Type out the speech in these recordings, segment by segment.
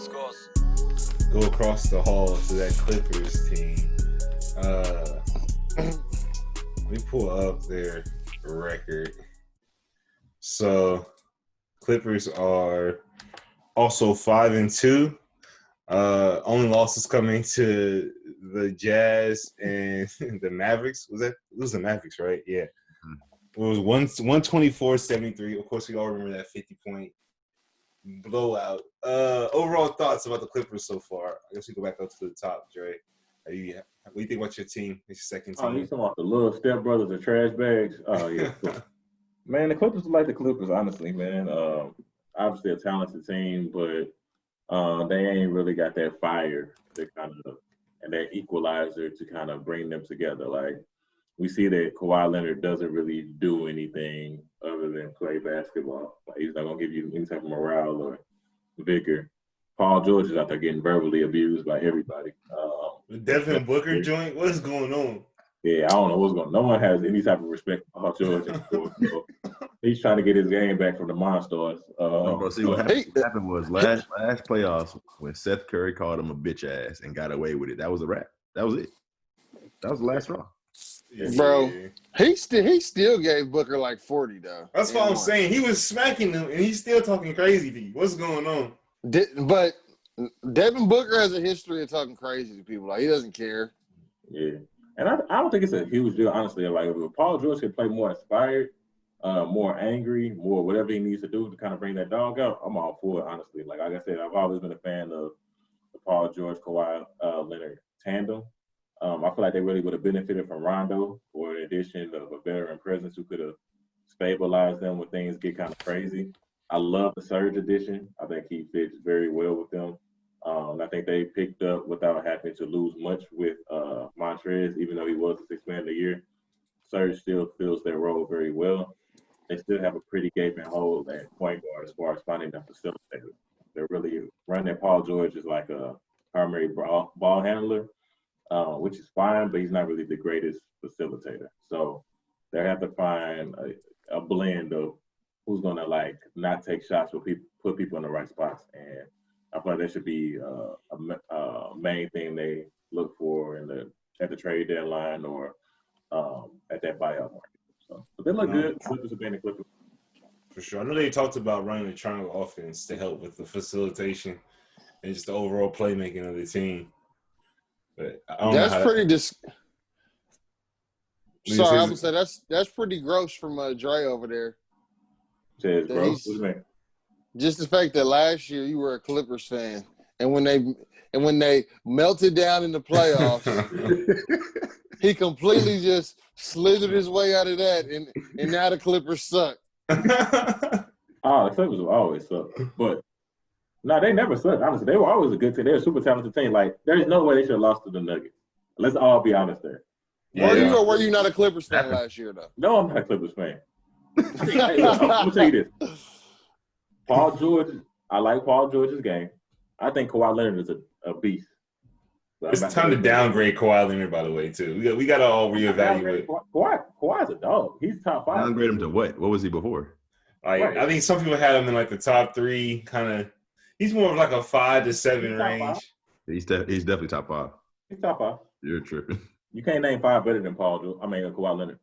go across the hall to that Clippers team. Let me pull up their record. So Clippers are also 5-2. Only losses coming to the Jazz and the Mavericks. It was the Mavericks, right? Yeah. It was 124-73. Of course, we all remember that 50-point blowout. Overall thoughts about the Clippers so far? I guess we go back up to the top, Dre. What do you think about your team? It's your second team. Oh, you talking about the little stepbrothers, the trash bags? Oh, yeah. Cool. Man, the Clippers are like the Clippers, honestly, man. Obviously a talented team, but they ain't really got that fire to kind of and that equalizer to kind of bring them together. Like we see that Kawhi Leonard doesn't really do anything other than play basketball. Like, he's not gonna give you any type of morale or vigor. Paul George is out there getting verbally abused by everybody. The Devin Booker joint, what is going on? Yeah, I don't know what's going on. No one has any type of respect for Paul George anymore. So he's trying to get his game back from the Monstars. Bro, see what happened was last playoffs when Seth Curry called him a bitch ass and got away with it. That was a wrap. That was it. That was the last straw. Yeah. Bro, he still gave Booker like 40 though. That's what I'm saying. He was smacking him and he's still talking crazy to you. What's going on? But Devin Booker has a history of talking crazy to people. Like, he doesn't care. Yeah. And I don't think it's a huge deal, honestly. Like, if Paul George could play more inspired, more angry, more whatever he needs to do to kind of bring that dog out, I'm all for it, honestly. Like I said, I've always been a fan of the Paul George, Kawhi Leonard tandem. I feel like they really would have benefited from Rondo for an addition of a veteran presence who could have stabilized them when things get kind of crazy. I love the Surge addition. I think he fits very well with them. I think they picked up without having to lose much with Montrez, even though he was the sixth man of the year. Surge still fills their role very well. They still have a pretty gaping hole at point guard as far as finding them facilitators. They're really running Paul George as like a primary ball handler, which is fine, but he's not really the greatest facilitator. So they have to find a blend of who's going to like not take shots, but put people in the right spots. And I feel like that should be a main thing they look for at the trade deadline or at that buyout market. So, but they look good. Clippers have been the Clippers. For sure. I know they talked about running the triangle offense to help with the facilitation and just the overall playmaking of the team. But that's pretty Sorry, I would say that's pretty gross from Dre over there. Says gross. What do you mean? Just the fact that last year you were a Clippers fan, and when they melted down in the playoffs, he completely just slithered his way out of that, and now the Clippers suck. The Clippers will always suck, but no, they never sucked. Honestly, they were always a good team. They were a super talented team. Like, there's no way they should have lost to the Nuggets. Let's all be honest there. Yeah. Were you not a Clippers fan last year, though? No, I'm not a Clippers fan. Hey, look, I'm gonna tell you this. Paul George, I like Paul George's game. I think Kawhi Leonard is a beast. It's time to downgrade Kawhi Leonard, by the way, too. We got to all reevaluate. Kawhi's a dog. He's top 5. Downgrade him to what? What was he before? Like, right. I think some people had him in like the top 3, kind of. He's more of like a 5 to 7 range. He's definitely top 5. He's top 5. You're tripping. You can't name 5 better than Kawhi Leonard.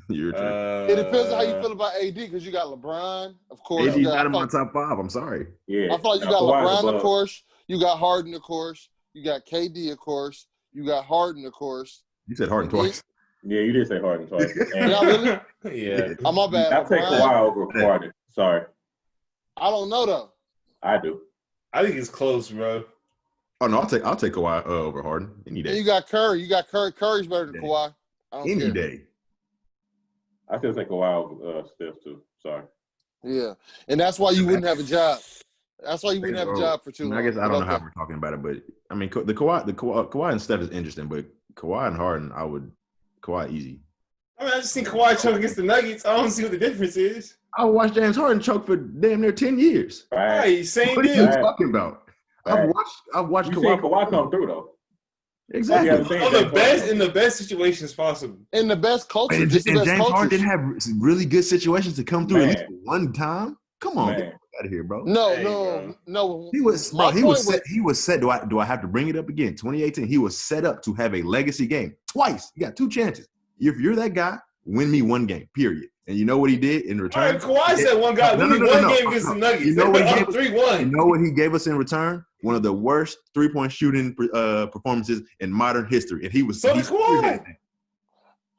You're tripping. It depends on how you feel about AD because you got LeBron, of course. AD's not in my top 5. I'm sorry. Yeah, I feel like you got LeBron, of course. You got Harden, of course. You got KD, of course. You got Harden, of course. You said Harden twice. Yeah, you did say Harden twice. And really? Yeah. Oh, my bad. I'll take Kawhi over Harden. Sorry. I don't know, though. I do. I think it's close, bro. Oh, no, I'll take Kawhi over Harden any day. And you got Curry. Curry's better than Kawhi. Any day. I still take Kawhi over Steph, too. Sorry. Yeah. And that's why you wouldn't have a job. That's why you wouldn't have a job for too long. I guess I don't know how we're talking about it, but I mean, the Kawhi and Steph is interesting, but Kawhi and Harden, Kawhi easy. I mean, I just seen Kawhi choke against the Nuggets. I don't see what the difference is. I watched James Harden choke for damn near 10 years. Right, same what deal. What are you talking about? Right. I've watched Kawhi come through though. Exactly. In the best situations possible. In the best culture. And James Harden didn't have really good situations to come through at least one time. Come on, get out of here, bro. No. He was set. He was set. Do I have to bring it up again? 2018. He was set up to have a legacy game twice. You got 2 chances. If you're that guy, win me 1 game. Period. And you know what he did in return? All right, Kawhi said one guy win me one game against the Nuggets. You know what he gave us? 3-1. You know what he gave us in return? One of the worst 3-point shooting performances in modern history, and he was. So did Kawhi.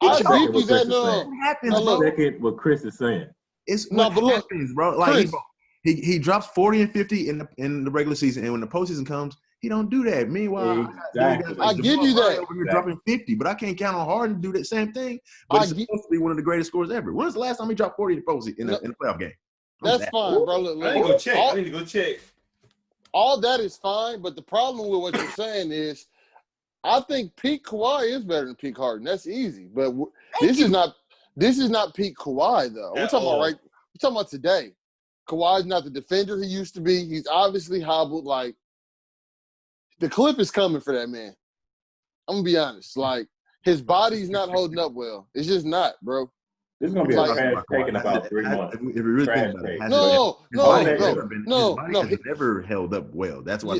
I give you that. What happens, bro? Second, what Chris is saying. It's No, what but look, happens, bro. Like Chris, he drops 40 and 50 in the regular season, and when the postseason comes, he don't do that. Meanwhile, Exactly. I give you that. Over here dropping 50, but I can't count on Harden to do that same thing. But it's supposed to be one of the greatest scorers ever. When was the last time he dropped 40 in the postseason in a playoff game? That's fine, bro. Look, I need to go check. All that is fine, but the problem with what you're saying is, I think peak Kawhi is better than peak Harden. That's easy, but this is not peak Kawhi though. We're talking about today. Kawhi's not the defender he used to be. He's obviously hobbled. Like, the cliff is coming for that man. I'm gonna be honest. Like, his body's not holding up well. It's just not, bro. This is gonna be a trash take in about 3 months. If we really think about it, No. His body has never held up well. That's why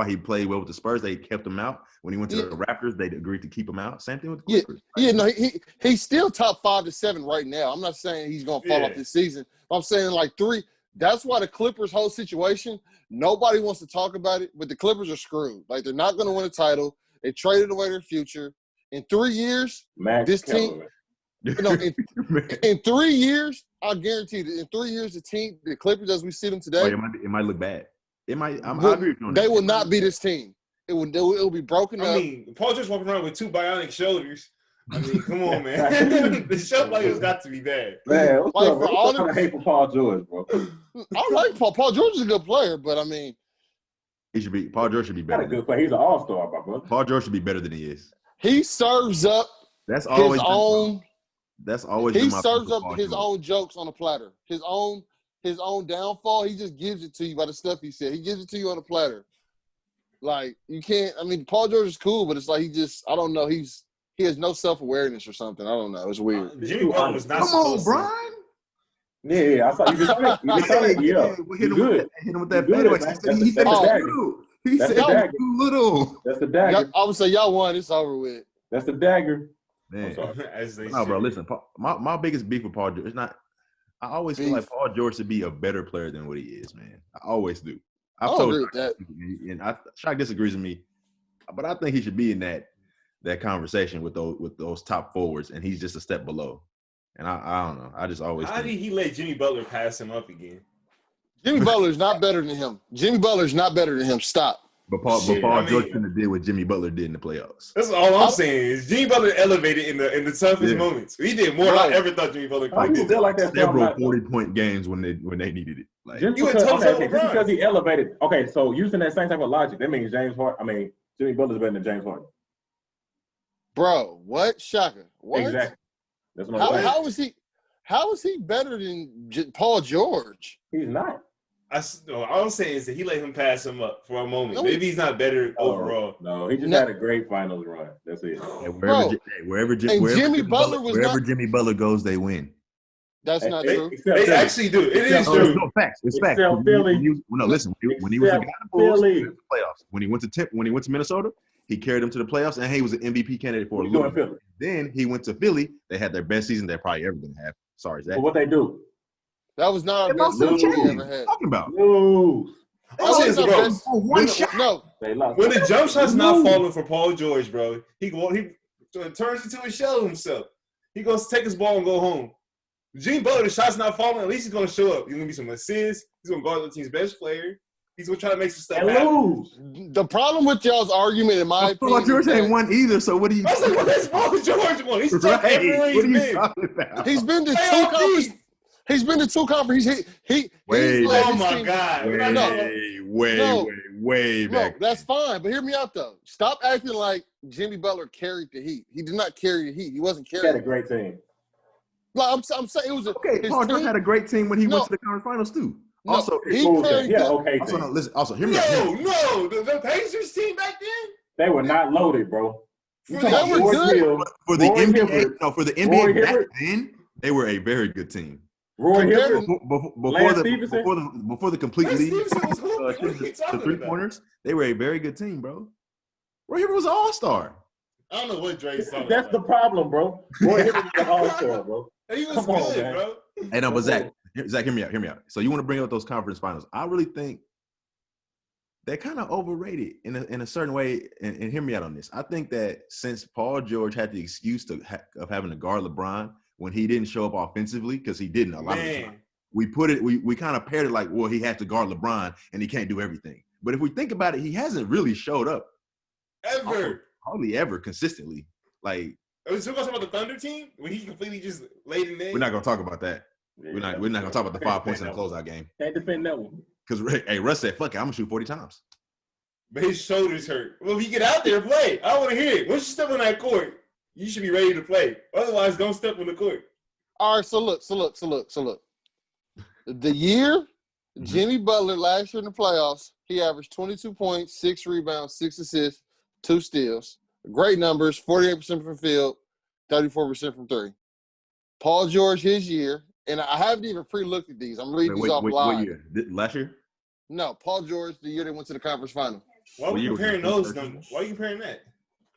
he played well with the Spurs. They kept him out. When he went to the Raptors, they agreed to keep him out. Same thing with the Clippers. He's still top 5 to 7 right now. I'm not saying he's gonna fall off this season. I'm saying like 3. That's why the Clippers' whole situation, nobody wants to talk about it, but the Clippers are screwed. Like, they're not gonna win a title. They traded away their future. In 3 years, this team. In 3 years, I guarantee you, in 3 years, the Clippers as we see them today, it might look bad. It might. They will not be this team. It will be broken up. I mean, Paul George walking around with 2 bionic shoulders. I mean, come on, man. The shot player's got to be bad. Man, Like, for all I hate for Paul George, bro. I like Paul. Paul George is a good player, but I mean, Paul George should be better. Not a good player. He's an all-star, my brother. Paul George should be better than he is. He serves up That's always his own. That's always He been my serves up Paul his George. own jokes on a platter. His own downfall. He just gives it to you by the stuff he said. He gives it to you on a platter. Like, you can't. I mean, Paul George is cool, but it's like I don't know. He has no self-awareness or something. I don't know. It's weird. Jimmy Butler was not Come on, supposed Brian. Yeah, I saw you. Hit him with that fadeaway. He said it's too little. That's the dagger. I would say y'all won. It's over with. That's the dagger. Man. As they No, bro, listen. My biggest beef with Paul George is not. I always feel like Paul George should be a better player than what he is, man. I always do. I agree with that. And Shaq disagrees with me, but I think he should be in that conversation with those top forwards, and he's just a step below. And I don't know. I just always. How did he let Jimmy Butler pass him up again? Jimmy Butler's not better than him. Jimmy Butler's not better than him. Stop. But Paul George couldn't have did what Jimmy Butler did in the playoffs. That's all I'm saying is Jimmy Butler elevated in the toughest moments. He did more than I ever thought Jimmy Butler could do. Like that several 40-point games when they needed it. Like, just because he elevated. Okay, so using that same type of logic, that means Jimmy Butler's better than James Harden. Bro, what? Shaka. What? Exactly. That's what I'm saying. How is he better than Paul George? He's not. All I'm saying is that he let him pass him up for a moment. Maybe he's not better overall. No, he just had a great finals run. That's it. Wherever Jimmy Butler goes, they win. That's not true. They actually do. It is true. No, facts. It's facts. Listen. When he was in the playoffs, when he went to Minnesota, he carried them to the playoffs, and he was an MVP candidate for a little bit. Then he went to Philly. They had their best season they're probably ever gonna have. Sorry, Zach. But what they do? That was not our best season we ever had. Talking about. Lose. When the jump shot's not falling for Paul George, bro, he turns into a shell of himself. He goes to take his ball and go home. Jimmy Butler, the shot's not falling. At least he's gonna show up. He's gonna be some assists. He's gonna guard the team's best player. He's gonna try to make some stuff happen. The problem with y'all's argument, in my opinion, Paul George ain't won either. So what do you? I was like, what is Paul George won? He's tough everywhere he's been. He's been to 2 conferences. He's been to 2 conferences. Oh my God! Way back. That's fine, but hear me out though. Stop acting like Jimmy Butler carried the Heat. He did not carry the Heat. He wasn't carrying. He had a great team. Like, I'm saying it was Paul George had a great team when he went to the conference finals too. Also, listen. Hear me out. No, the Pacers team back then. They were not loaded, bro. They were good For the NBA back then, they were a very good team. Roy Hibbert, before the complete Lance league Stevenson was hooping. What are you the talking three about? pointers, they were a very good team, bro. Roy Hibbert was an all-star. I don't know what Dre's talking that's about. the problem, bro. Roy Hibbert was an all-star, bro. He was Come on, good, man. bro. Hey, no, but Zach, hear me out. So you want to bring up those conference finals? I really think they're kind of overrated in a certain way. And hear me out on this. I think that since Paul George had the excuse of having to guard LeBron when he didn't show up offensively, because he didn't a lot of the time, we kind of paired it like, well, he has to guard LeBron and he can't do everything. But if we think about it, he hasn't really showed up hardly ever consistently. Like, are we still talking about the Thunder team when he completely just laid in there? we're not gonna talk about that. We're not gonna talk about the 5 points in the closeout game. Can't defend that one. Because Russ said, "Fuck it, I'm gonna shoot 40 times." But his shoulders hurt. Well, if you get out there and play, I want to hear it. Once you step on that court, you should be ready to play. Otherwise, don't step on the court. All right, so look. The year Jimmy Butler last year in the playoffs, he averaged 22 points, 6 rebounds, 6 assists, 2 steals. Great numbers, 48% from field, 34% from three. Paul George his year, and I haven't even pre-looked at these. I'm reading these off live. What year? Last year? No, Paul George, the year they went to the conference final. Why are we comparing those numbers? Why are you comparing that?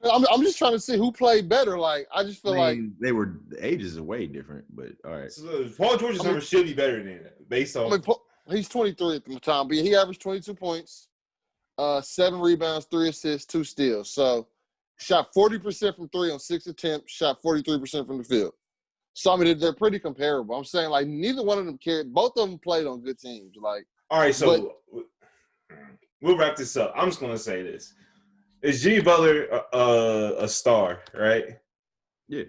I'm just trying to see who played better. Like, I just feel like the ages are way different, but all right. So Paul George's numbers should be better than that, based on. He's 23 at the time, but he averaged 22 points, 7 rebounds, 3 assists, 2 steals. So, shot 40% from three on 6 attempts, shot 43% from the field. So, I mean, they're pretty comparable. I'm saying, like, neither one of them cared. Both of them played on good teams. Like, all right, so we'll wrap this up. I'm just going to say this. Is Jimmy Butler a star, right? Yeah.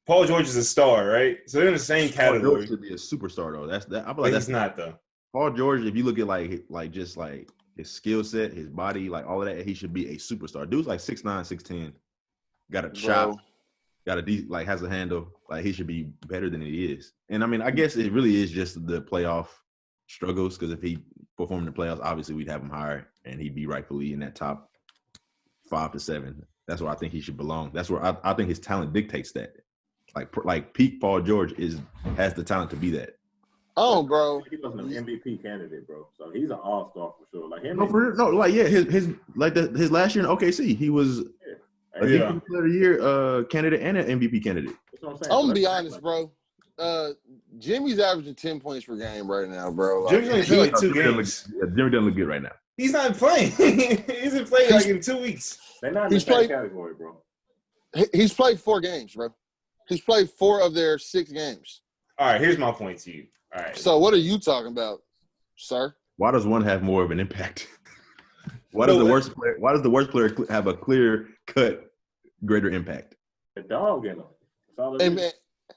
Paul George is a star, right? So they're in the same category. Paul George should be a superstar, though. I feel like he's not, though. Paul George, if you look at like just like his skill set, his body, like all of that, he should be a superstar. Dude's like 6'9", 6'10", got a chop, has a handle. Like, he should be better than he is. And I mean, I guess it really is just the playoff struggles, because if he performed in the playoffs, obviously we'd have him higher and he'd be rightfully in that top 5 to 7. That's where I think he should belong. That's where I think his talent dictates that. Like peak Paul George has the talent to be that. Oh, bro, he was an MVP candidate, bro. So he's an all-star for sure. Like him. His last year in OKC, he was a Defensive Player of the Year candidate and an MVP candidate. That's what I'm saying. I'm gonna be honest, bro. Jimmy's averaging 10 points per game right now, bro. Jimmy's only played like 2 games. Jimmy doesn't look good right now. He's not playing. He hasn't played like in 2 weeks. They're not in the same category, bro. He's played 4 games, bro. He's played 4 of their 6 games. All right, here's my point to you. All right. So what are you talking about, sir? Why does one have more of an impact? Why does the worst player have a clear cut greater impact? The dog in him.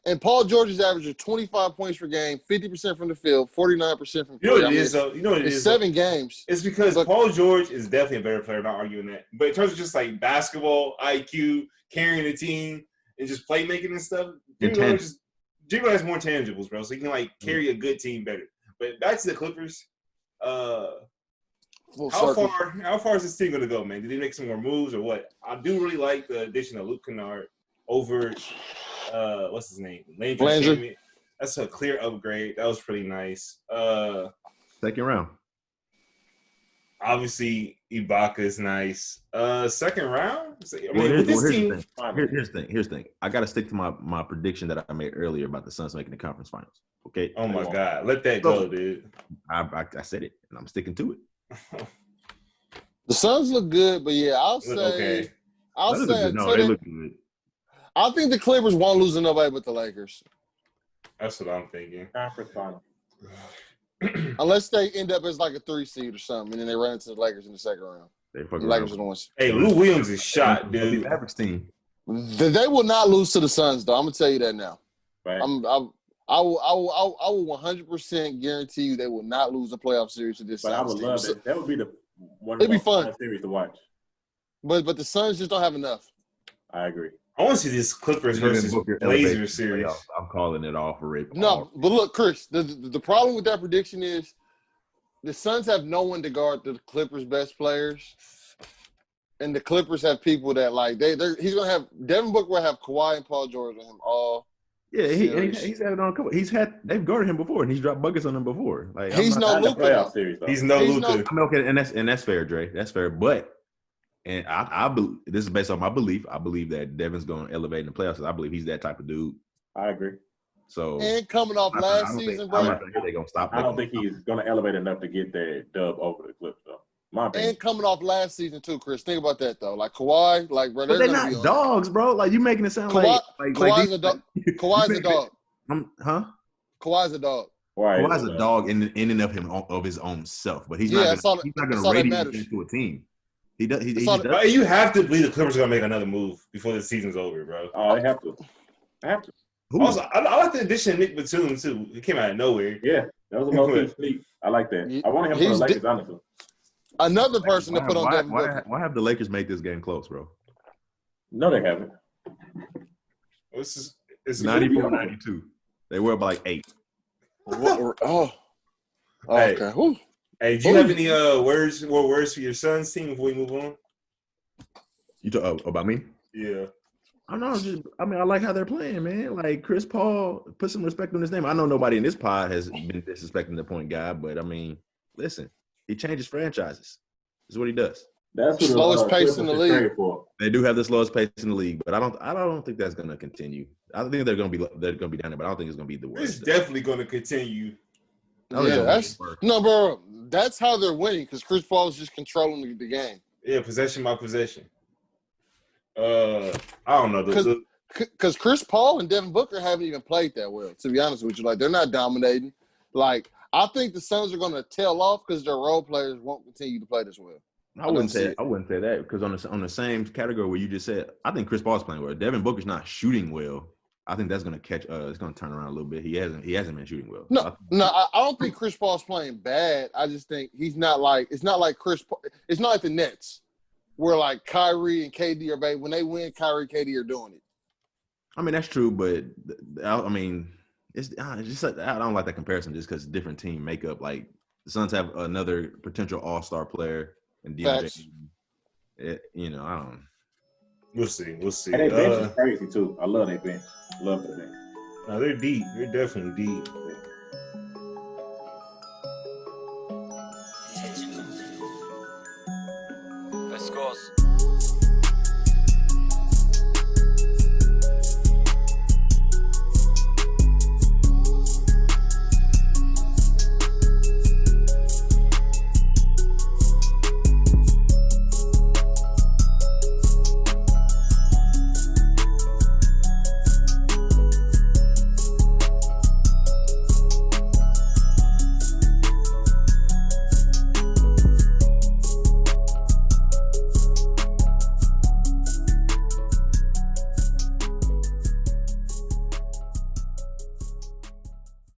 And Paul George is averaging 25 points per game, 50% from the field, 49% from You know what it is, though? You know what it is? 7 games. It's because Paul George is definitely a better player. I'm not arguing that. But in terms of just like basketball IQ, carrying a team, and just playmaking and stuff, Jimmy has more tangibles, bro. So he can like carry a good team better. But back to the Clippers. How far is this team gonna go, man? Did they make some more moves or what? I do really like the addition of Luke Kennard over what's his name? Landry. That's a clear upgrade. That was pretty nice. Second round. Obviously, Ibaka is nice. Second round? Here's the thing. I got to stick to my prediction that I made earlier about the Suns making the conference finals. Okay? Oh, my God. Let that go, dude. I said it, and I'm sticking to it. The Suns look good, but yeah, I'll say they look good. I think the Clippers won't lose to nobody but the Lakers. That's what I'm thinking. Conference final. Unless they end up as like a 3 seed or something, and then they run into the Lakers in the second round. The Lakers are the ones. Hey, Lou Williams is shot, dude. The Mavericks team. They will not lose to the Suns, though. I'm gonna tell you that now. Right. I will 100% guarantee you they will not lose a playoff series to this. But Suns I would team. love that. That would be the one It'd of be the fun series to watch. But the Suns just don't have enough. I agree. I want to see this Clippers versus Blazers series. I'm calling it all for it. No, but look, Chris, the problem with that prediction is the Suns have no one to guard the Clippers' best players, and the Clippers have people that like he's gonna have Devin Booker will have Kawhi and Paul George on him all Yeah, he's had it on a couple. They've guarded him before, and he's dropped buckets on him before. Like he's no Luka. Playoff series, though. He's no Luka. I mean, okay, and that's fair, Dre. That's fair. But I believe this is based on my belief. I believe that Devin's going to elevate in the playoffs. I believe he's that type of dude. I agree. So and coming off last season, bro, I don't think they're going to stop. I don't think he's going to elevate enough to get that dub over the Clips, though. My opinion. And coming off last season too, Chris. Think about that though. Like Kawhi, like bro, they're not dogs, bro. Like you making it sound Kawhi's a dog. Kawhi's a dog. Huh? Kawhi's a dog. Kawhi's a dog in and of his own self, but he's not going to radiate into a team. He does. You have to believe the Clippers are going to make another move before the season's over, bro. Oh, they have to. I have to. Also, I like the addition of Nick Batum too. It came out of nowhere. Yeah, that was a low-key sneak. I like that. I wanted him for the Lakers, honestly. Another person to put on Devin Booker. Why have the Lakers make this game close, bro? No, they haven't. It's 94-92. They were up by like 8. Okay. Whew. Hey, do you have any words for your son's team before we move on? You talk about me? Yeah. I don't know. I like how they're playing, man. Like Chris Paul, put some respect on his name. I know nobody in this pod has been disrespecting the point guy, but I mean, listen, he changes franchises. This is what he does. That's the slowest pace in the league. They do have the slowest pace in the league, but I don't think that's going to continue. I think they're going to be down there, but I don't think it's going to be the worst. It's definitely going to continue. No, bro. That's how they're winning because Chris Paul is just controlling the game. Yeah, possession by possession. I don't know. Because Chris Paul and Devin Booker haven't even played that well, to be honest with you. Like, they're not dominating. Like, I think the Suns are going to tail off because their role players won't continue to play this well. I wouldn't say that because on the same category where you just said, I think Chris Paul's playing well. Devin Booker's not shooting well. I think that's going to catch. It's going to turn around a little bit. He hasn't been shooting well. I don't think Chris Paul's playing bad. I just think he's not like. It's not like Chris. It's not like the Nets, where like Kyrie and KD are baby. When they win, Kyrie and KD are doing it. I mean that's true, but I mean it's just like, I don't like that comparison just because different team makeup. Like the Suns have another potential All-Star player and DeAndre. I don't. We'll see. And their bench is crazy too. I love their bench. Love their bench. No, they're deep. They're definitely deep.